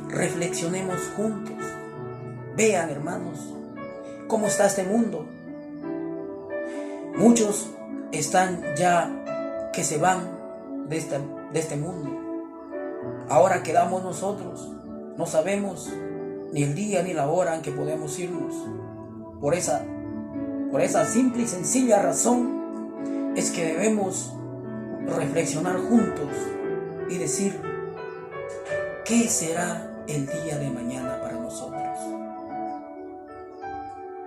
reflexionemos juntos. Vean, hermanos, cómo está este mundo. Muchos están ya que se van de este mundo. Ahora quedamos nosotros. No sabemos ni el día ni la hora en que podemos irnos. Por esa simple y sencilla razón es que debemos reflexionar juntos y decir, ¿qué será el día de mañana para nosotros?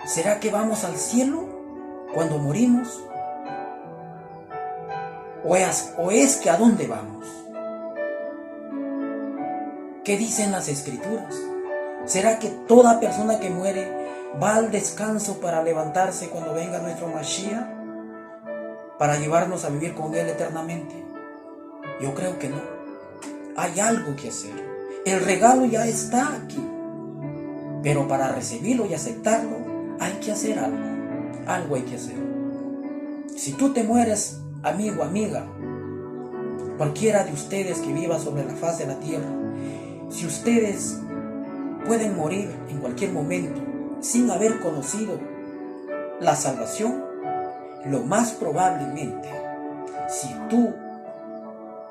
¿Será que vamos al cielo cuando morimos? ¿O es que a dónde vamos? ¿Qué dicen las Escrituras? ¿Será que toda persona que muere va al descanso para levantarse cuando venga nuestro Mashiach, para llevarnos a vivir con Él eternamente? Yo creo que no. Hay algo que hacer. El regalo ya está aquí, pero para recibirlo y aceptarlo hay que hacer algo. Algo hay que hacer. Si tú te mueres, amigo, amiga, cualquiera de ustedes que viva sobre la faz de la tierra, si ustedes pueden morir en cualquier momento sin haber conocido la salvación, lo más probablemente, si tú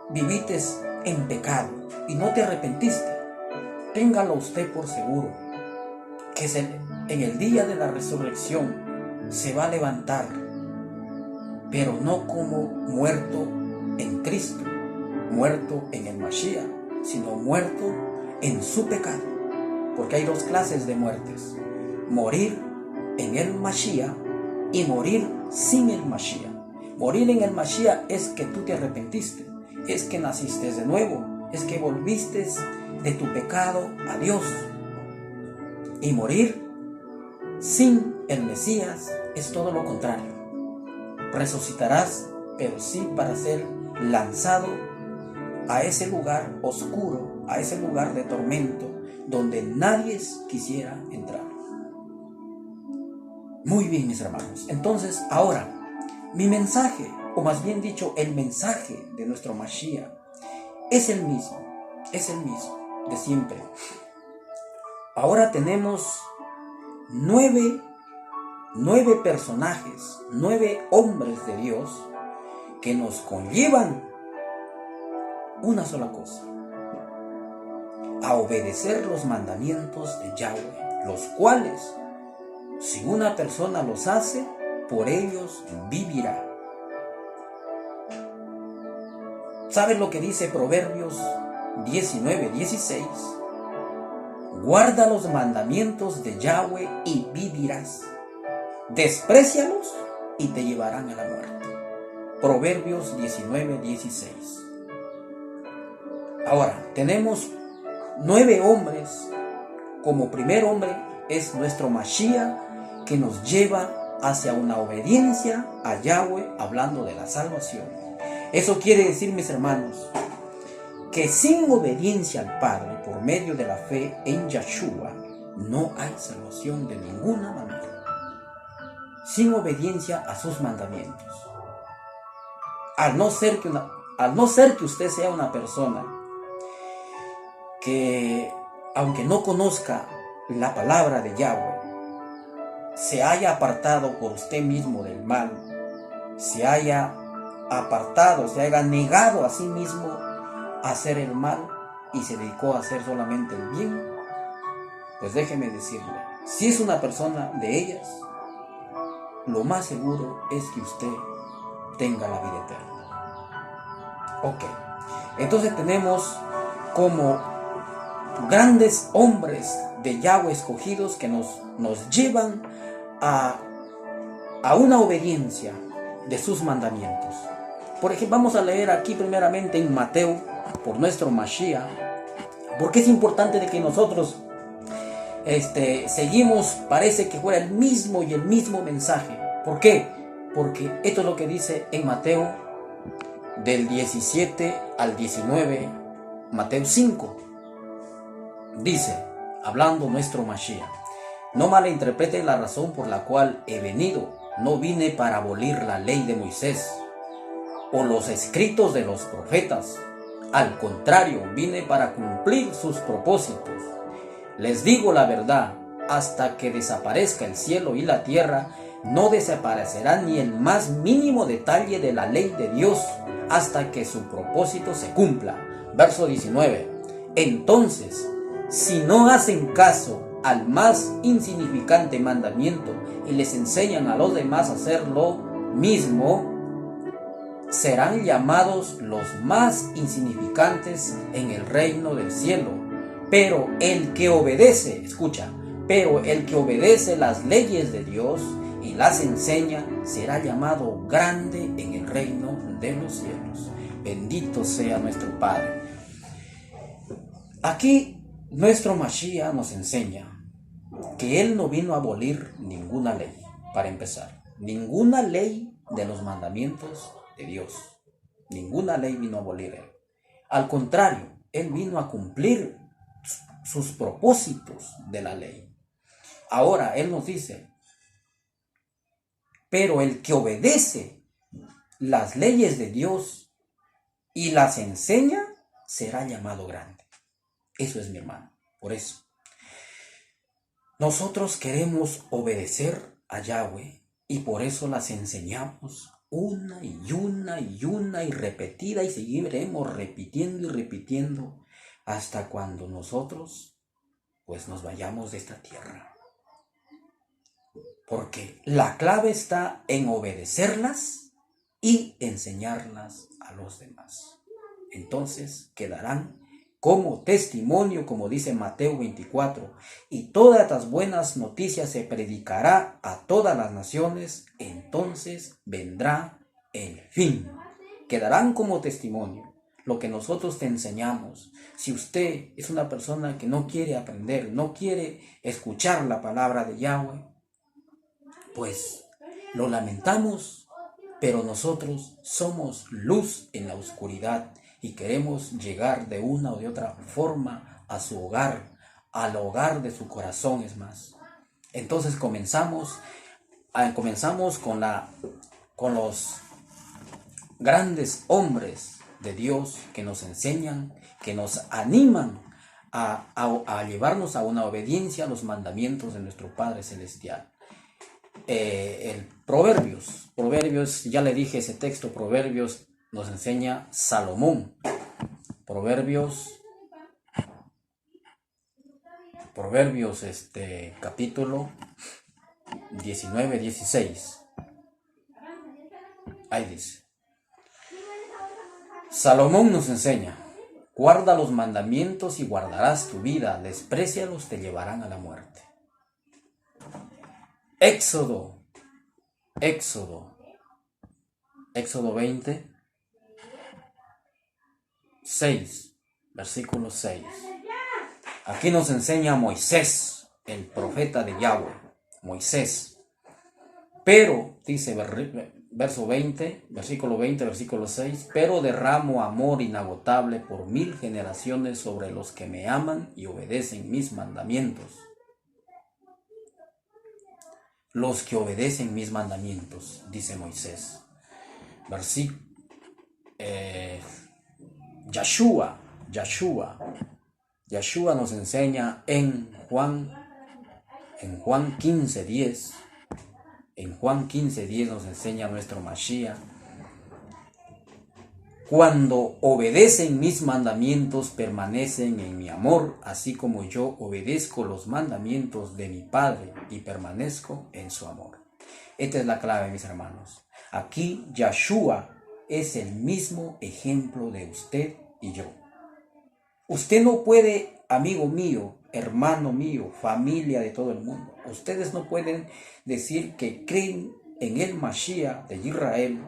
viviste en pecado y no te arrepentiste, téngalo usted por seguro que en el día de la resurrección se va a levantar, pero no como muerto en Cristo, muerto en el Mashiach, sino muerto en su pecado. Porque hay dos clases de muertes: morir en el Mashiach y morir sin el Mashiach. Morir en el Mashiach es que tú te arrepentiste, es que naciste de nuevo, es que volviste de tu pecado a Dios. Y morir sin el Mesías es todo lo contrario. Resucitarás, pero sí para ser lanzado a ese lugar oscuro, a ese lugar de tormento, donde nadie quisiera entrar. Muy bien, mis hermanos. Entonces, ahora, mi mensaje, o más bien dicho, el mensaje de nuestro Mashiach, es el mismo de siempre. Ahora tenemos nueve personajes, 9 hombres de Dios que nos conllevan una sola cosa: a obedecer los mandamientos de Yahweh, los cuales, si una persona los hace, por ellos vivirá. ¿Sabes lo que dice Proverbios 19:16? Guarda los mandamientos de Yahweh y vivirás. Desprécialos y te llevarán a la muerte. Proverbios 19:16. Ahora, tenemos 9 hombres. Como primer hombre es nuestro Mashiach, que nos lleva hacia una obediencia a Yahweh, hablando de la salvación. Eso quiere decir, mis hermanos, que sin obediencia al Padre por medio de la fe en Yahshua no hay salvación de ninguna manera. Sin obediencia a sus mandamientos. Al no ser que usted sea una persona que, aunque no conozca la palabra de Yahweh, se haya apartado por usted mismo del mal, se haya apartado, se haya negado a sí mismo a hacer el mal y se dedicó a hacer solamente el bien, pues déjeme decirle, si es una persona de ellas, lo más seguro es que usted tenga la vida eterna. Ok, entonces tenemos como grandes hombres de Yahweh escogidos que nos llevan a una obediencia de sus mandamientos. Por ejemplo, vamos a leer aquí primeramente en Mateo, por nuestro Mashiach, porque es importante de que nosotros seguimos, parece que fuera el mismo mensaje. ¿Por qué? Porque esto es lo que dice en Mateo del 17 al 19, Mateo 5. Dice, hablando nuestro Mashiach: no malinterpreten la razón por la cual he venido. No vine para abolir la ley de Moisés o los escritos de los profetas. Al contrario, vine para cumplir sus propósitos. Les digo la verdad, hasta que desaparezca el cielo y la tierra, no desaparecerá ni el más mínimo detalle de la ley de Dios hasta que su propósito se cumpla. Verso 19. Entonces, si no hacen caso al más insignificante mandamiento y les enseñan a los demás a hacer lo mismo, serán llamados los más insignificantes en el reino del cielo. Pero el que obedece, escucha, pero el que obedece las leyes de Dios y las enseña será llamado grande en el reino de los cielos. Bendito sea nuestro Padre. Aquí nuestro Mashiach nos enseña que Él no vino a abolir ninguna ley, para empezar. Ninguna ley de los mandamientos de Dios. Ninguna ley vino a abolir Él. Al contrario, Él vino a cumplir sus propósitos de la ley. Ahora Él nos dice, pero el que obedece las leyes de Dios y las enseña, será llamado grande. Eso es, mi hermano. Por eso, nosotros queremos obedecer a Yahweh y por eso las enseñamos una y repetida, y seguiremos repitiendo y repitiendo hasta cuando nosotros pues nos vayamos de esta tierra. Porque la clave está en obedecerlas y enseñarlas a los demás. Entonces quedarán como testimonio, como dice Mateo 24, y todas las buenas noticias se predicará a todas las naciones, entonces vendrá el fin. Quedarán como testimonio lo que nosotros te enseñamos. Si usted es una persona que no quiere aprender, no quiere escuchar la palabra de Yahweh, pues lo lamentamos, pero nosotros somos luz en la oscuridad y queremos llegar de una o de otra forma a su hogar, al hogar de su corazón, es más. Entonces comenzamos con los grandes hombres de Dios que nos enseñan, que nos animan a llevarnos a una obediencia a los mandamientos de nuestro Padre Celestial. El Proverbios, ya le dije ese texto, Proverbios nos enseña Salomón. Proverbios capítulo 19-16. Ahí dice. Salomón nos enseña: guarda los mandamientos y guardarás tu vida, desprécialos, te llevarán a la muerte. Éxodo 20, 6, versículo 6. Aquí nos enseña Moisés, el profeta de Yahweh, Moisés. Pero, dice verso 20, versículo 20, versículo 6, pero derramo amor inagotable por 1000 generaciones sobre los que me aman y obedecen mis mandamientos. Los que obedecen mis mandamientos, dice Moisés. Yahshua nos enseña en Juan 15:10. En Juan 15:10 nos enseña nuestro Mashiach: cuando obedecen mis mandamientos permanecen en mi amor, así como yo obedezco los mandamientos de mi Padre y permanezco en su amor. Esta es la clave, mis hermanos. Aquí Yahshua es el mismo ejemplo de usted y yo. Usted no puede, amigo mío, hermano mío, familia de todo el mundo, ustedes no pueden decir que creen en el Mashiach de Israel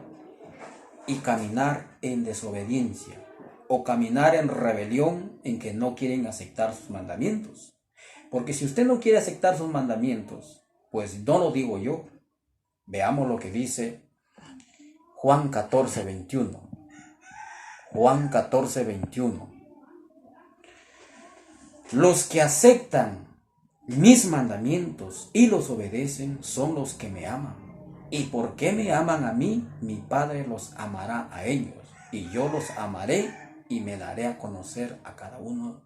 y caminar en desobediencia o caminar en rebelión, en que no quieren aceptar sus mandamientos. Porque si usted no quiere aceptar sus mandamientos, pues no lo digo yo. Veamos lo que dice Juan 14:21. Juan 14:21. Los que aceptan mis mandamientos y los obedecen son los que me aman. ¿Y por qué me aman a mí? Mi Padre los amará a ellos, y yo los amaré y me daré a conocer a cada uno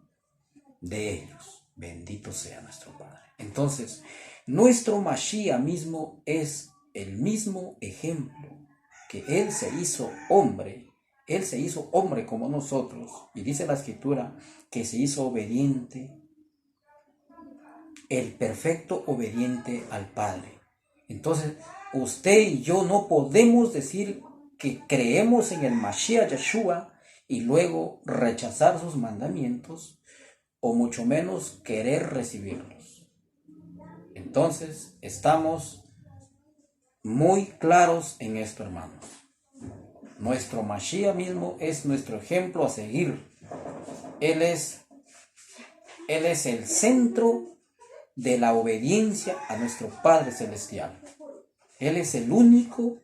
de ellos. Bendito sea nuestro Padre. Entonces, nuestro Mashiach mismo es el mismo ejemplo, que Él se hizo hombre. Él se hizo hombre como nosotros. Y dice la Escritura que se hizo obediente, el perfecto obediente al Padre. Entonces, usted y yo no podemos decir que creemos en el Mashiach Yeshua y luego rechazar sus mandamientos, o mucho menos querer recibirlos. Entonces, estamos muy claros en esto, hermanos. Nuestro Mashiach mismo es nuestro ejemplo a seguir. Él es el centro de la obediencia a nuestro Padre Celestial. Él es el único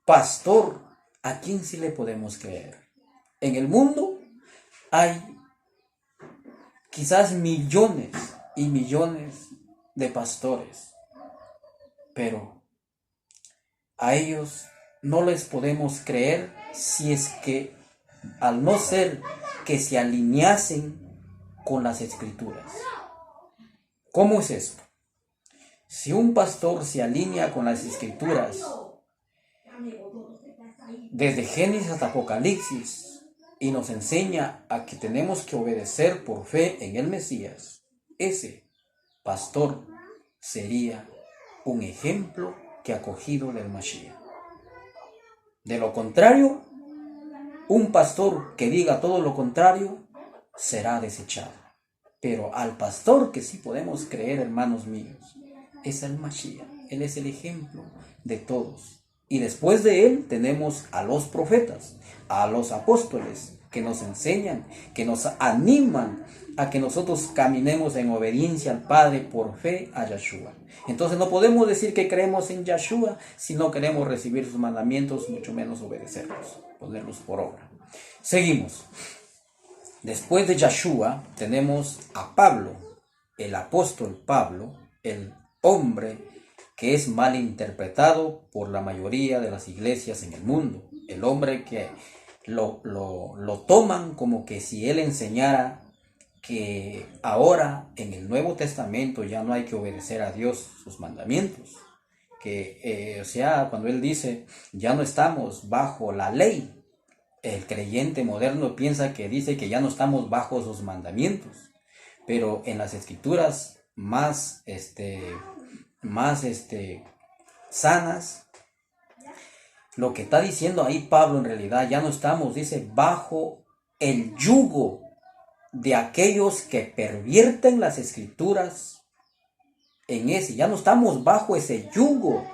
pastor a quien sí le podemos creer. En el mundo hay quizás millones y millones de pastores, pero a ellos no les podemos creer si es que, al no ser que se alineasen con las Escrituras. ¿Cómo es esto? Si un pastor se alinea con las Escrituras, desde Génesis hasta Apocalipsis, y nos enseña a que tenemos que obedecer por fe en el Mesías, ese pastor sería un ejemplo que ha cogido del Mashiach. De lo contrario, un pastor que diga todo lo contrario será desechado. Pero al pastor que sí podemos creer, hermanos míos, es el Mashiach. Él es el ejemplo de todos. Y después de él tenemos a los profetas, a los apóstoles, que nos enseñan, que nos animan a que nosotros caminemos en obediencia al Padre por fe a Yeshua. Entonces no podemos decir que creemos en Yeshua si no queremos recibir sus mandamientos, mucho menos obedecerlos, ponerlos por obra. Seguimos. Después de Yeshua tenemos a Pablo, el apóstol Pablo, el hombre que es mal interpretado por la mayoría de las iglesias en el mundo. El hombre que lo toman como que si él enseñara que ahora en el Nuevo Testamento ya no hay que obedecer a Dios sus mandamientos. Cuando él dice ya no estamos bajo la ley, el creyente moderno piensa que dice que ya no estamos bajo sus mandamientos. Pero en las escrituras más sanas, lo que está diciendo ahí Pablo en realidad, ya no estamos, dice, bajo el yugo de aquellos que pervierten las escrituras. Ya no estamos bajo ese yugo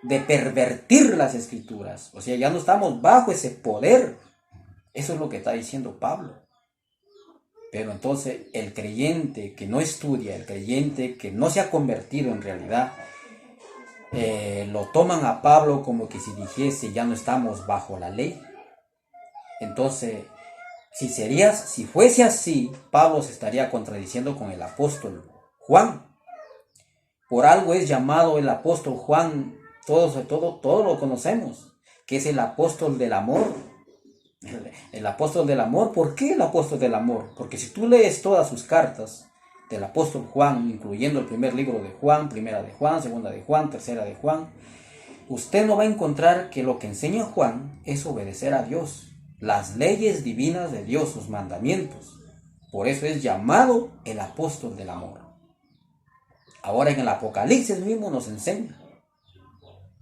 de pervertir las escrituras. O sea, ya no estamos bajo ese poder. Eso es lo que está diciendo Pablo. Pero entonces el creyente que no estudia, el creyente que no se ha convertido en realidad, lo toman a Pablo como que si dijese ya no estamos bajo la ley. Entonces, si fuese así, Pablo se estaría contradiciendo con el apóstol Juan. Por algo es llamado el apóstol Juan, todos lo conocemos, que es el apóstol del amor. El apóstol del amor. ¿Por qué el apóstol del amor? Porque si tú lees todas sus cartas del apóstol Juan, incluyendo el primer libro de Juan, primera de Juan, segunda de Juan, tercera de Juan, usted no va a encontrar que lo que enseña Juan es obedecer a Dios, las leyes divinas de Dios, sus mandamientos. Por eso es llamado el apóstol del amor. Ahora en el Apocalipsis mismo nos enseña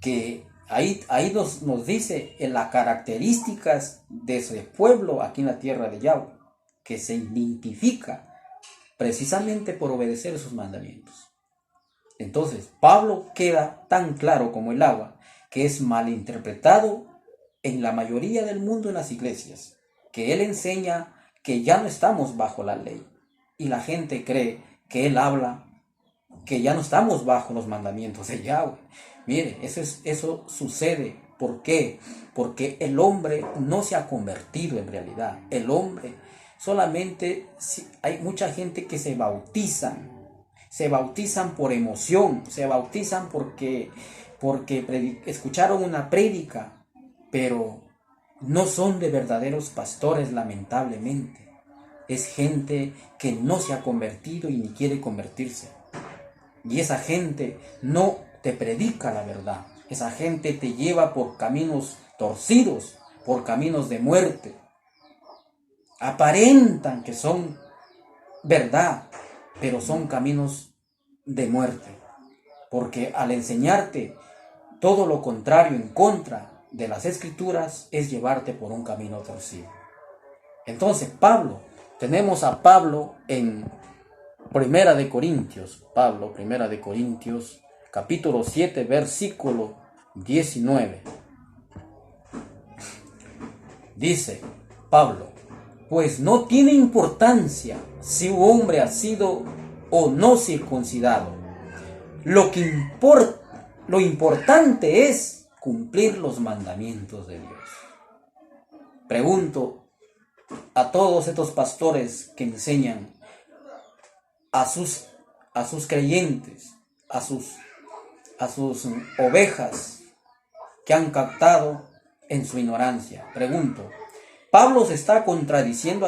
que ahí nos dice en las características de ese pueblo aquí en la tierra de Yahweh, que se identifica precisamente por obedecer sus mandamientos. Entonces, Pablo queda tan claro como el agua, que es malinterpretado en la mayoría del mundo en las iglesias, que él enseña que ya no estamos bajo la ley, y la gente cree que él habla que ya no estamos bajo los mandamientos de Yahweh. Mire, eso sucede. ¿Por qué? Porque el hombre no se ha convertido en realidad. El hombre solamente, hay mucha gente que se bautizan por emoción, se bautizan porque escucharon una prédica, pero no son de verdaderos pastores, lamentablemente. Es gente que no se ha convertido y ni quiere convertirse. Y esa gente no te predica la verdad. Esa gente te lleva por caminos torcidos, por caminos de muerte. Aparentan que son verdad, pero son caminos de muerte. Porque al enseñarte todo lo contrario en contra de las Escrituras, es llevarte por un camino torcido. Entonces, tenemos a Pablo en Primera de Corintios, capítulo 7, versículo 19. Dice Pablo: pues no tiene importancia si un hombre ha sido o no circuncidado. Lo importante es cumplir los mandamientos de Dios. Pregunto a todos estos pastores que enseñan a sus creyentes, a sus ovejas que han captado en su ignorancia. Pregunto, ¿Pablo se está contradiciendo